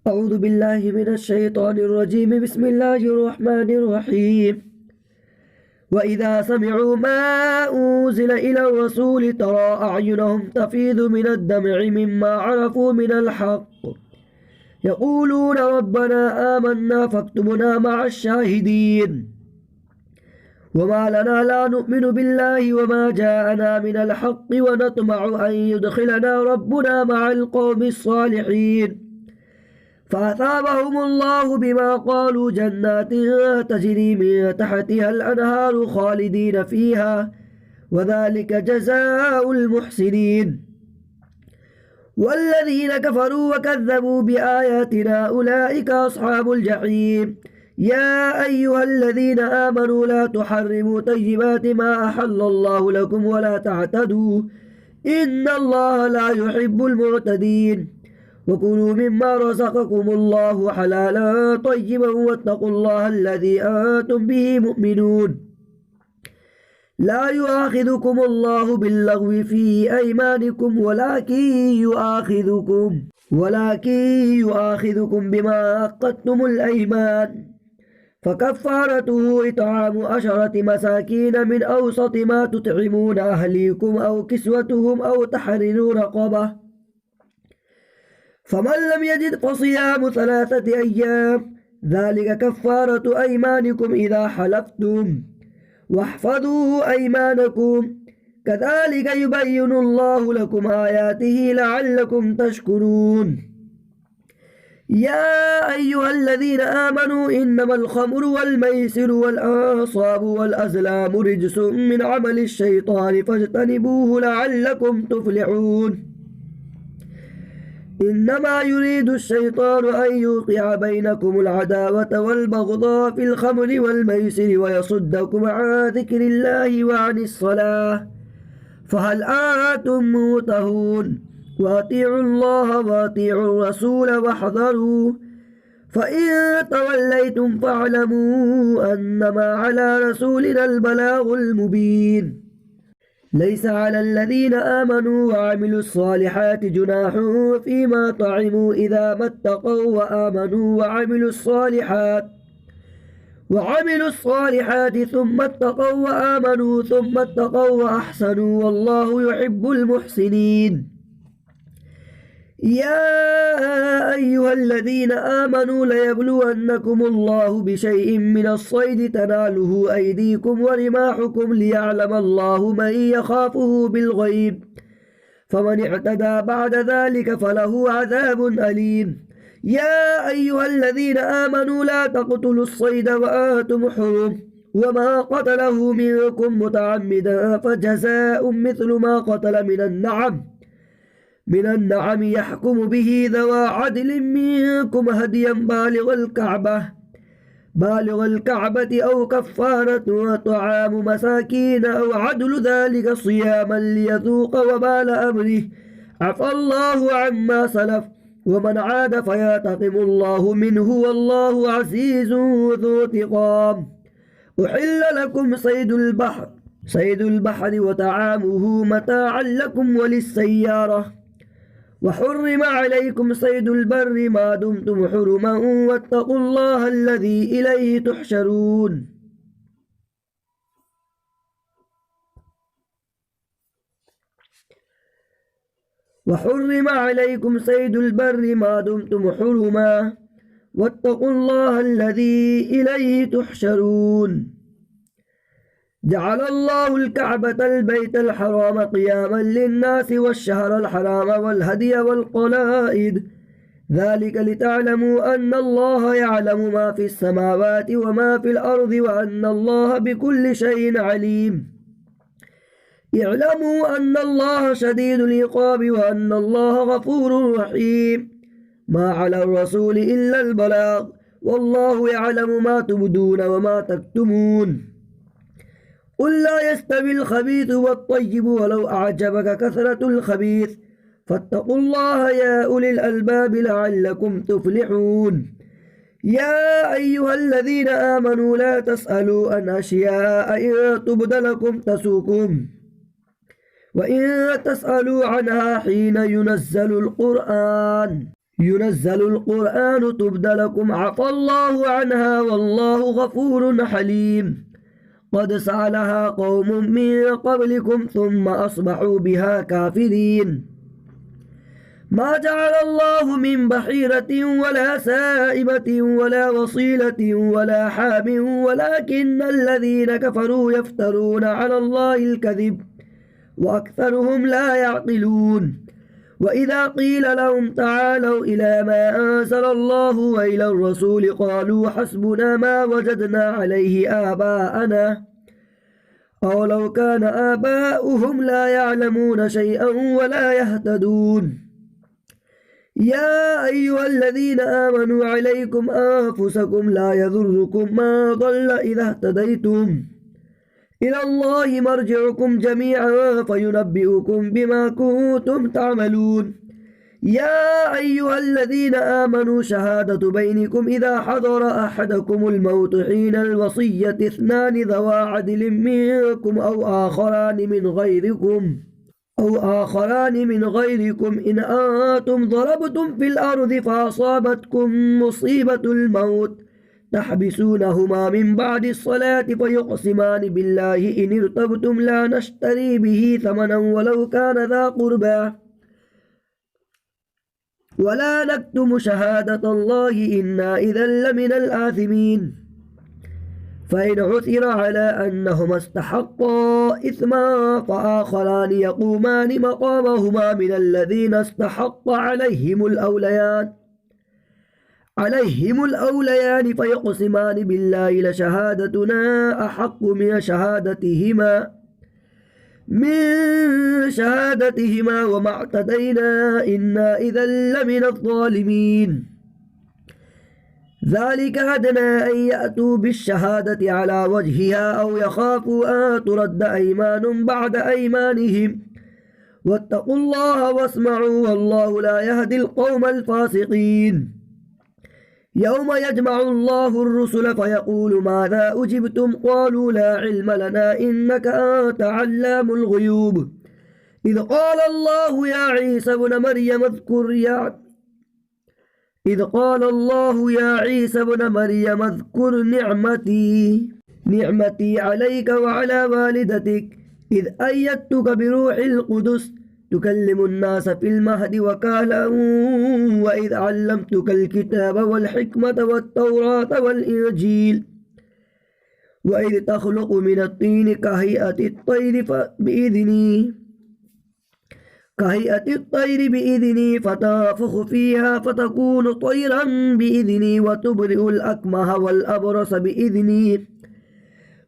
أعوذ بالله من الشيطان الرجيم بسم الله الرحمن الرحيم وإذا سمعوا ما أنزل إلى الرسول ترى أعينهم تفيض من الدمع مما عرفوا من الحق يقولون ربنا آمنا فاكتبنا مع الشاهدين وما لنا لا نؤمن بالله وما جاءنا من الحق ونطمع أن يدخلنا ربنا مع القوم الصالحين فأثابهم الله بما قالوا جنات تجري من تحتها الأنهار خالدين فيها وذلك جزاء المحسنين والذين كفروا وكذبوا بآياتنا أولئك أصحاب الجحيم يا أيها الذين آمنوا لا تحرموا طيبات ما أحل الله لكم ولا تعتدوا إن الله لا يحب المعتدين وكلوا مما رزقكم الله حلالا طيبا واتقوا الله الذي أنتم به مؤمنون لا يؤاخذكم الله باللغو في أيمانكم ولكن يؤاخذكم بما عقدتم الأيمان فكفارته إطعام 10 مساكين من أوسط ما تطعمون أهليكم أو كسوتهم أو تحرير رقبة فمن لم يجد فصيام 3 أيام ذلك كفارة أيمانكم إذا حلفتم واحفظوا أيمانكم كذلك يبين الله لكم آياته لعلكم تشكرون يا أيها الذين آمنوا إنما الخمر والميسر والأنصاب والأزلام رجس من عمل الشيطان فاجتنبوه لعلكم تفلحون إنما يريد الشيطان أن يوقع بينكم العداوة والبغضاء في الخمر والميسر ويصدكم عن ذكر الله وعن الصلاة فهل أنتم منتهون وأطيعوا الله وأطيعوا الرسول واحذروا فإن توليتم فاعلموا أنما على رسولنا البلاغ المبين ليس على الذين آمنوا وعملوا الصالحات جناح فيما طعموا إذا ما اتقوا وآمنوا وعملوا الصالحات ثم اتقوا وآمنوا ثم اتقوا وأحسنوا والله يحب المحسنين يا أيها الذين آمنوا ليبلونكم الله بشيء من الصيد تناله أيديكم ورماحكم ليعلم الله من يخافه بالغيب فمن اعتدى بعد ذلك فله عذاب أليم يا أيها الذين آمنوا لا تقتلوا الصيد وأنتم حرم وما قتله منكم متعمدا فجزاء مثل ما قتل من النعم يحكم به ذوى عدل منكم هديا بالغ الكعبة أو كفارة طعام مساكين أو عدل ذلك صياما ليذوق وبال أمره عفى الله عما سلف ومن عاد فينتقم الله منه والله عزيز ذو انتقام أحل لكم صيد البحر وطعامه متاعا لكم وللسيارة وحرم عليكم صيد البر ما دمتم حرما واتقوا الله الذي إليه تحشرون وحرم عليكم صيد البر ما دمتم حرما واتقوا الله الذي إليه تحشرون جعل الله الكعبة البيت الحرام قياما للناس والشهر الحرام والهدي والقلائد ذلك لتعلموا أن الله يعلم ما في السماوات وما في الأرض وأن الله بكل شيء عليم اعلموا أن الله شديد العقاب وأن الله غفور رحيم ما على الرسول إلا البلاغ والله يعلم ما تبدون وما تكتمون قل لا يستوي الخبيث والطيب ولو أعجبك كثرة الخبيث فاتقوا الله يا أولي الألباب لعلكم تفلحون يا أيها الذين آمنوا لا تسألوا عن أشياء إن تبد لكم تسؤكم وإن تسألوا عنها حين ينزل القرآن ينزل القرآن تبد لكم عفى الله عنها والله غفور حليم قد سألها قوم من قبلكم ثم أصبحوا بها كافرين ما جعل الله من بحيرة ولا سائبة ولا وصيلة ولا حام ولكن الذين كفروا يفترون على الله الكذب وأكثرهم لا يعقلون وإذا قيل لهم تعالوا إلى ما أنزل الله وإلى الرسول قالوا حسبنا ما وجدنا عليه آباءنا أولو كان آباؤهم لا يعلمون شيئا ولا يهتدون يا أيها الذين آمنوا عليكم أنفسكم لا يضركم ما ضل إذا اهتديتم إلى الله مرجعكم جميعا فينبئكم بما كنتم تعملون يا أيها الذين آمنوا شهادة بينكم إذا حضر أحدكم الموت حين الوصية اثنان ذوى عدل منكم أو آخران من غيركم إن أنتم ضربتم في الأرض فأصابتكم مصيبة الموت تحبسونهما من بعد الصلاة فيقسمان بالله إن ارتبتم لا نشتري به ثمنا ولو كان ذا قربى ولا نكتم شهادة الله إنا إذا لمن الآثمين فإن عثر على أنهما استحقا إثما فآخران يقومان مقامهما من الذين استحق عليهم الأوليان فيقسمان بالله لشهادتنا أحق من شهادتهما وما اعتدينا إنا إذا لمن الظالمين ذلك أدنى أن يأتوا بالشهادة على وجهها أو يخافوا أن ترد أيمان بعد أيمانهم واتقوا الله واسمعوا والله لا يهدي القوم الفاسقين يوم يجمع الله الرسل فيقول ماذا أجبتم قالوا لا علم لنا إنك أنت علام الغيوب إذ قال الله يا عيسى ابن مريم اذكر نعمتي عليك وعلى والدتك إذ أيدتك بروح القدس تكلم الناس في المهد وكهلا وإذ علمتك الكتاب والحكمة والتوراة والإنجيل وإذ تخلق من الطين كهيئة الطير بإذني فتنفخ فيها فتكون طيرا بإذني وتبرئ الأكمه والأبرص بإذني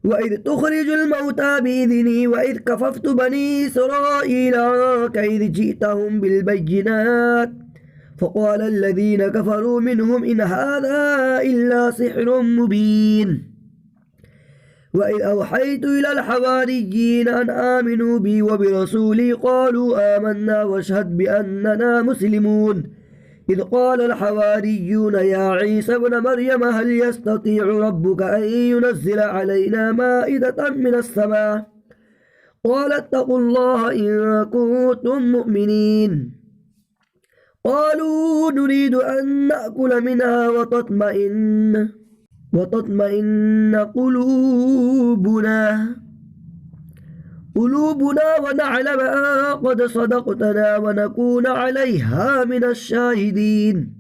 وإذ تخرج الموتى بإذني وإذ كففت بني إسرائيل عنك إذ جئتهم بالبينات فقال الذين كفروا منهم إن هذا إلا سحر مبين وإذ أوحيت إلى الحواريين أن آمنوا بي وبرسولي قالوا آمنا واشهد بأننا مسلمون إذ قال الحواريون يا عيسى ابن مريم هل يستطيع ربك أن ينزل علينا مائدة من السماء قال اتقوا الله إن كنتم مؤمنين قالوا نريد أن نأكل منها وتطمئن قلوبنا ونعلم أن قد صدقتنا ونكون عليها من الشاهدين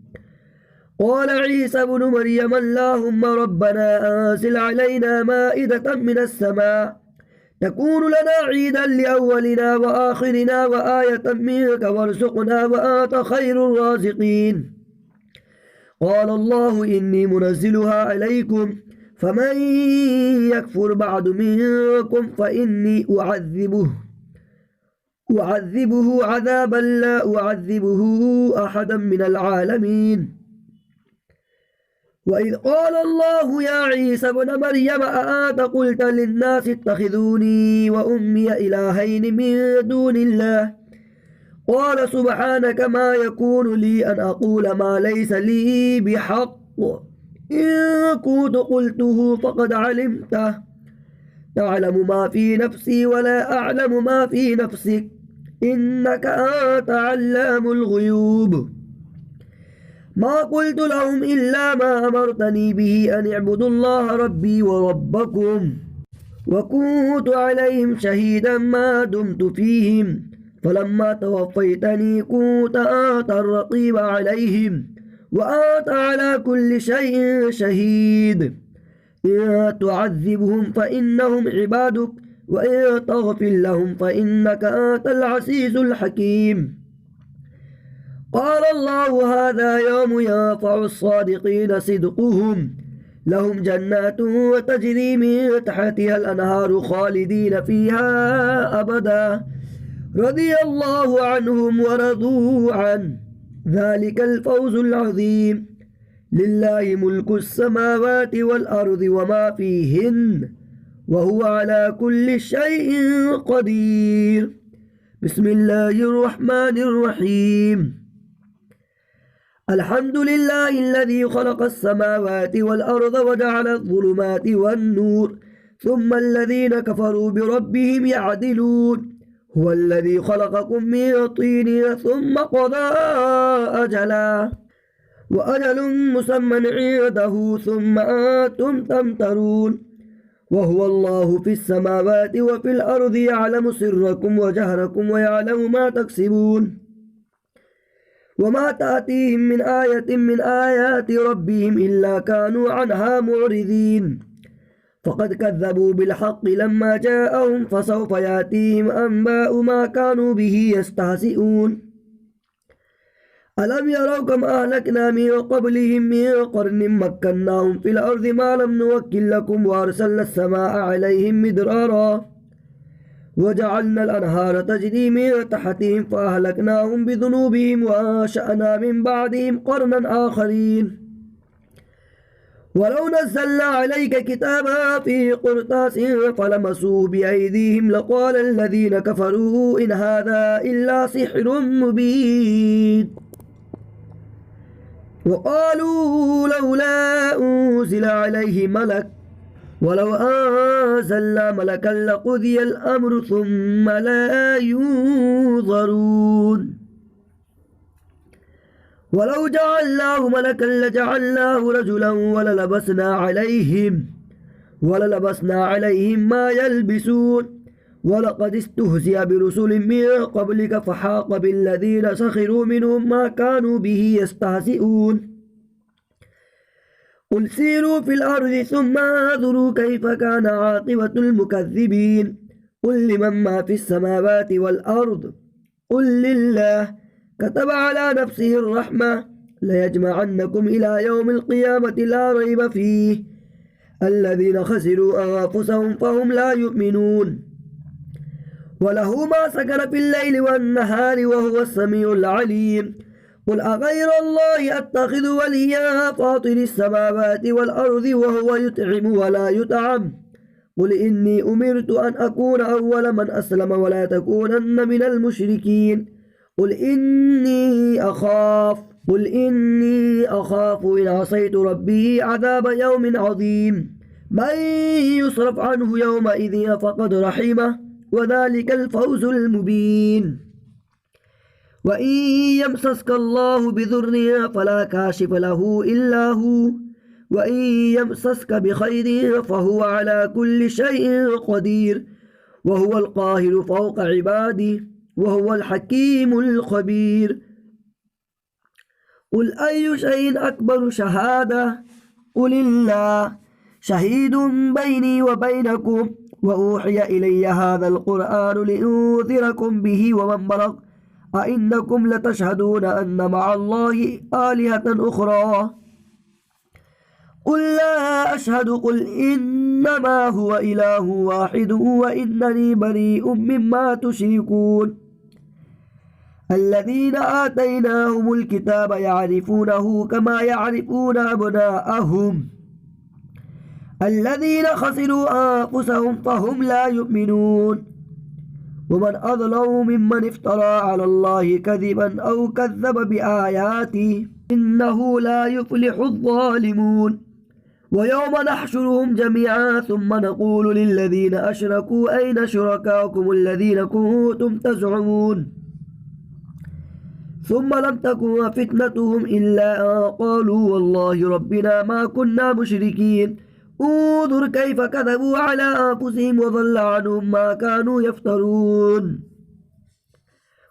قال عيسى ابن مريم اللهم ربنا أنزل علينا مائدة من السماء تكون لنا عيدا لأولنا وآخرنا وآية منك وارزقنا وأنت خير الرازقين قال الله إني منزلها عليكم فمن يكفر بعد منكم فإني أعذبه عذابا لا أعذبه أحدا من العالمين وإذ قال الله يا عيسى ابن مريم أأنت قلت للناس اتخذوني وأمي إلهين من دون الله قال سبحانك ما يكون لي أن أقول ما ليس لي بحق إن كنت قلته فقد علمته تعلم ما في نفسي ولا أعلم ما في نفسك إنك أنت علام الغيوب ما قلت لهم إلا ما أمرتني به أن اعبدوا الله ربي وربكم وكنت عليهم شهيدا ما دمت فيهم فلما توفيتني كنت أنت الرقيب عليهم وأنت على كل شيء شهيد إن تعذبهم فإنهم عبادك وإن تغفر لهم فإنك أنت العزيز الحكيم. قال الله هذا يوم ينفع الصادقين صدقهم لهم جنات تجري من تحتها الأنهار خالدين فيها أبدا رضي الله عنهم ورضوا عنه ذلك الفوز العظيم. لله ملك السماوات والأرض وما فيهن وهو على كل شيء قدير. بسم الله الرحمن الرحيم. الحمد لله الذي خلق السماوات والأرض وجعل الظلمات والنور ثم الذين كفروا بربهم يعدلون. هو الذي خلقكم من طين ثم قضى أجلا وأجل مسمى عنده ثم أنتم تمترون. وهو الله في السماوات وفي الأرض يعلم سركم وجهركم ويعلم ما تكسبون وما تأتيهم من آية من آيات ربهم إلا كانوا عنها معرضين. فقد كذبوا بالحق لما جاءهم فسوف يأتيهم أنباء ما كانوا به يستهزئون. ألم يروا كم أهلكنا من قبلهم من قرن مكناهم في الأرض ما لم نمكن لكم وأرسلنا السماء عليهم مدرارا وجعلنا الأنهار تجري من تحتهم فأهلكناهم بذنوبهم وأنشأنا من بعدهم قرنا آخرين. ولو نزلنا عليك كتابا في قرطاس فلمسوه بأيديهم لقال الذين كفروا إن هذا إلا سحر مبين. وقالوا لولا أنزل عليه ملك ولو أنزلنا ملكا لقضي الأمر ثم لا ينظرون. ولو جعلناه ملكا لجعلناه رجلا وللبسنا عليهم ما يلبسون. ولقد استهزئ برسل من قبلك فحاق بالذين سخروا منهم ما كانوا به يستهزئون. قل سيروا في الأرض ثم انظروا كيف كان عاقبة المكذبين. قل لمن ما في السماوات والأرض قل لله كتب على نفسه الرحمة ليجمعنكم إلى يوم القيامة لا ريب فيه الذين خسروا أنفسهم فهم لا يؤمنون. وله ما سكن في الليل والنهار وهو السميع العليم. قل أغير الله أتخذ وليا فاطر السماوات والأرض وهو يطعم ولا يطعم. قل إني أمرت أن أكون أول من أسلم ولا تكونن من المشركين. قل إني أخاف إن عصيت ربي عذاب يوم عظيم. من يصرف عنه يومئذ فقد رحمه وذلك الفوز المبين. وإن يمسسك الله بضر فلا كاشف له إلا هو وإن يمسسك بخير فهو على كل شيء قدير وهو القاهر فوق عباده وهو الحكيم الخبير. قل أي شيء أكبر شهادة قل الله شهيد بيني وبينكم وأوحي إلي هذا القرآن لأنذركم به ومن بلغ أئنكم لتشهدون أن مع الله آلهة أخرى قل لا أشهد قل إنما هو إله واحد وإنني بريء مما تشركون. الذين آتيناهم الكتاب يعرفونه كما يعرفون أبناءهم الذين خسروا أنفسهم فهم لا يؤمنون. ومن أظلم ممن افترى على الله كذبا أو كذب بآياته إنه لا يفلح الظالمون. ويوم نحشرهم جميعا ثم نقول للذين أشركوا أين شركاؤكم الذين كنتم تزعمون ثم لم تكن فتنتهم إلا أن قالوا والله ربنا ما كنا مشركين انظر كيف كذبوا على أنفسهم وضل عنهم ما كانوا يفترون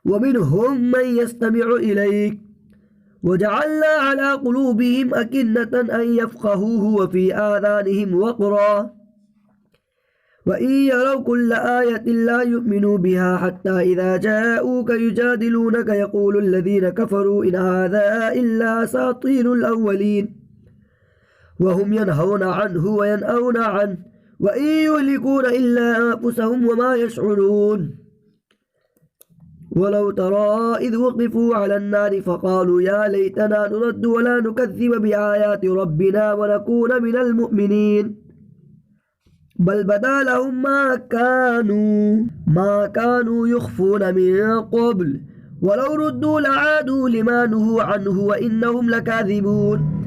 ومنهم من يستمع إليك وجعلنا على قلوبهم أكنة أن يفقهوه وفي آذانهم وقرا وإن يروا كل آية لا يؤمنوا بها حتى إذا جاءوك يجادلونك يقول الذين كفروا إن هذا إلا أساطير الأولين وهم ينهون عنه وينأون عنه وإن يهلكون إلا أنفسهم وما يشعرون ولو ترى إذ وقفوا على النار فقالوا يا ليتنا نرد ولا نكذب بآيات ربنا ونكون من المؤمنين بل بدا لهم ما كانوا يخفون من قبل ولو ردوا لعادوا لما نهوا عنه وإنهم لكاذبون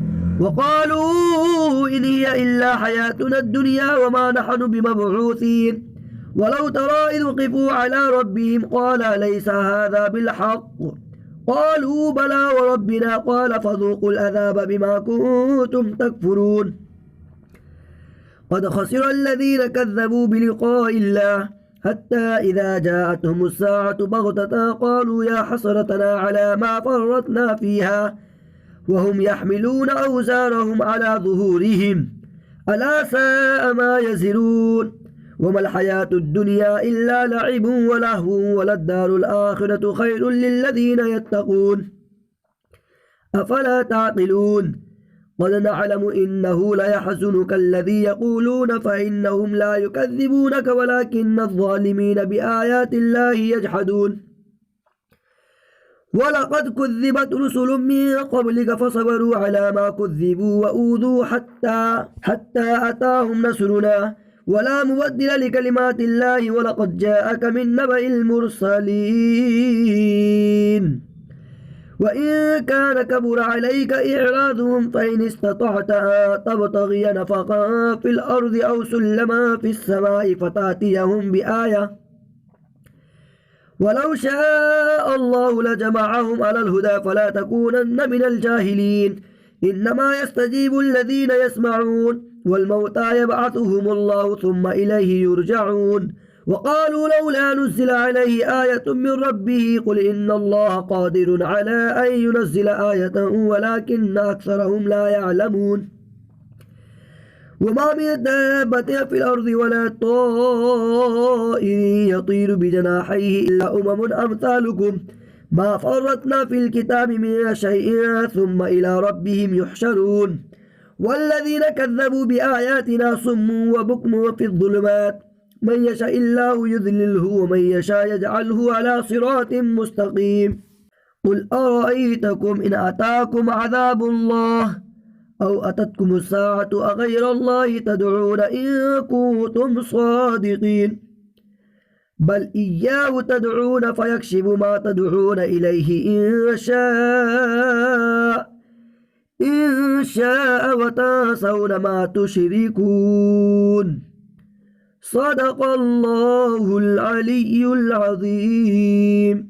وقالوا إن هي إلا حياتنا الدنيا وما نحن بمبعوثين ولو ترى إذ وقفوا على ربهم قال ليس هذا بالحق قالوا بلى وربنا قال فذوقوا العذاب بما كنتم تكفرون قد خسر الذين كذبوا بلقاء الله حتى إذا جاءتهم الساعة بغتة قالوا يا حسرتنا على ما فرطنا فيها وهم يحملون أوزارهم على ظهورهم ألا ساء ما يزرون وما الحياة الدنيا إلا لعب ولهو وللدار الآخرة خير للذين يتقون أفلا تعقلون قد نعلم إنه ليحزنك الذي يقولون فإنهم لا يكذبونك ولكن الظالمين بآيات الله يجحدون ولقد كذبت رسل من قبلك فصبروا على ما كذبوا وأوذوا حتى أتاهم نصرنا ولا مبدل لكلمات الله ولقد جاءك من نبأ المرسلين وإن كان كبر عليك إعراضهم فإن استطعت أن تبتغي نفقا في الأرض أو سلما في السماء فتأتيهم بآية ولو شاء الله لجمعهم على الهدى فلا تكونن من الجاهلين إنما يستجيب الذين يسمعون والموتى يبعثهم الله ثم إليه يرجعون وقالوا لولا نزل عليه آية من ربه قل إن الله قادر على أن ينزل آية ولكن أكثرهم لا يعلمون وما من دابة في الأرض ولا طائر يطير بجناحيه إلا أمم أمثالكم ما فرطنا في الكتاب من شيء ثم إلى ربهم يحشرون والذين كذبوا بآياتنا صم وبكم في الظلمات من يشاء الله يذلله ومن يشاء يجعله على صراط مستقيم قل أرأيتكم إن أتاكم عذاب الله أو أتتكم الساعة أغير الله تدعون إن كنتم صادقين بل إياه تدعون فيكشف ما تدعون إليه إن شاء وتنسون ما تشركون صدق الله العلي العظيم.